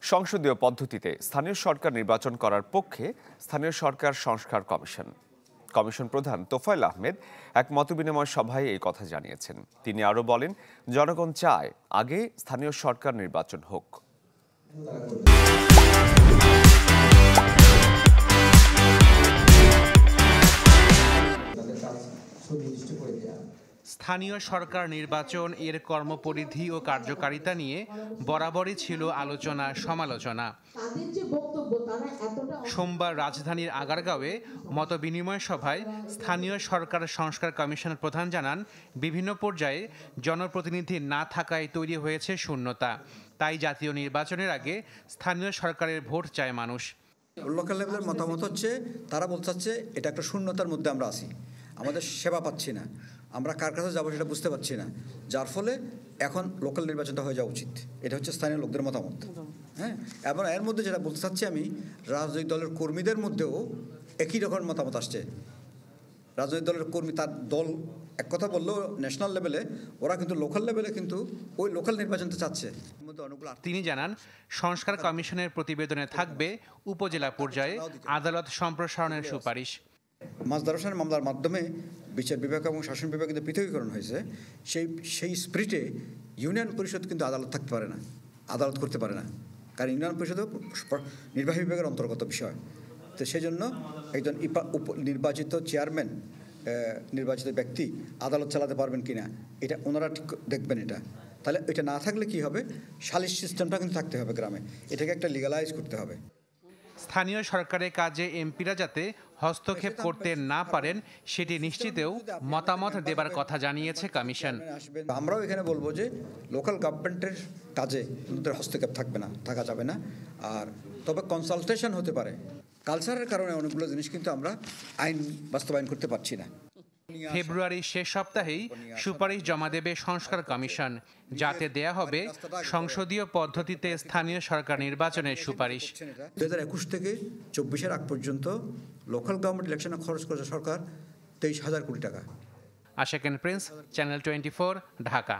সংসদীয় পদ্ধতিতে স্থানীয় সরকার নির্বাচন করার পক্ষে স্থানীয় সরকার সংস্কার কমিশন প্রধান তোফায়েল আহমেদ এক মতবিনিময় সভায় এই কথা জানিয়েছেন। তিনি আরও বলেন, জনগণ চায় আগে স্থানীয় সরকার নির্বাচন হোক। স্থানীয় সরকার নির্বাচন এর কর্মপরিধি ও কার্যকারিতা নিয়ে বরাবরই ছিল আলোচনা সমালোচনা। সোমবার রাজধানীর আগারগাঁওয়ে মতবিনিময় সভায় স্থানীয় সরকার সংস্কার কমিশনের প্রধান জানান, বিভিন্ন পর্যায়ে জনপ্রতিনিধি না থাকায় তৈরি হয়েছে শূন্যতা। তাই জাতীয় নির্বাচনের আগে স্থানীয় সরকারের ভোট চায় মানুষ। লোকাল লেভেলের মতামত হচ্ছে, তারা বলতে চাচ্ছে এটা একটা শূন্যতার মধ্যে আমরা আছি, আমাদের সেবা পাচ্ছি না, আমরা কার কাছে যাবো সেটা বুঝতে পারছি না, যার ফলে এখন লোকাল নির্বাচনটা হয়ে যাওয়া উচিত। এটা হচ্ছে স্থানীয় লোকদের মতামত। হ্যাঁ, এবং এর মধ্যে যেটা বলতে চাচ্ছি আমি, রাজনৈতিক দলের কর্মীদের মধ্যেও একই রকম মতামত আসছে। রাজনৈতিক দলের কর্মী তার দল এক কথা বললেও ন্যাশনাল লেভেলে, ওরা কিন্তু লোকাল লেভেলে কিন্তু ওই লোকাল নির্বাচনটা চাচ্ছে। তিনি জানান, সংস্কার কমিশনের প্রতিবেদনে থাকবে উপজেলা পর্যায়ে আদালত সম্প্রসারণের সুপারিশ। মাঝদারসানের মামলার মাধ্যমে বিচার বিভাগ এবং শাসন বিভাগ কিন্তু পৃথকীকরণ হয়েছে। সেই স্পিরিটে ইউনিয়ন পরিষদ কিন্তু আদালত থাকতে পারে না, আদালত করতে পারে না, কারণ ইউনিয়ন পরিষদও নির্বাহী বিভাগের অন্তর্গত বিষয়। তো সেই জন্য একজন নির্বাচিত চেয়ারম্যান, নির্বাচিত ব্যক্তি আদালত চালাতে পারবেন কিনা এটা ওনারা ঠিক দেখবেন। এটা তাহলে এটা না থাকলে কি হবে, সালিশ সিস্টেমটা কিন্তু থাকতে হবে গ্রামে, এটাকে একটা লিগালাইজ করতে হবে। স্থানীয় সরকারের কাজে এমপিরা যাতে হস্তক্ষেপ করতে না পারেন সেটি নিশ্চিতেও মতামত দেবার কথা জানিয়েছে কমিশন। আমরাও এখানে বলবো যে লোকাল গভর্নমেন্টের কাজে হস্তক্ষেপ থাকা যাবে না, আর তবে কনসালটেশন হতে পারে। কালচারের কারণে অনেকগুলো জিনিস কিন্তু আমরা আইন বাস্তবায়ন করতে পারছি না। ফেব্রুয়ারির শেষ সপ্তাহেই সুপারিশ জমা দেবে সংস্কার কমিশন, যাতে দেয়া হবে সংসদীয় পদ্ধতিতে স্থানীয় সরকার নির্বাচনের সুপারিশ। 2021 থেকে 24-এর আগ পর্যন্ত লোকাল গভর্নমেন্ট ইলেকশনে খরচ করেছে সরকার 23,000 কোটি টাকা। আশাকেন প্রিন্স, চ্যানেল 24, ঢাকা।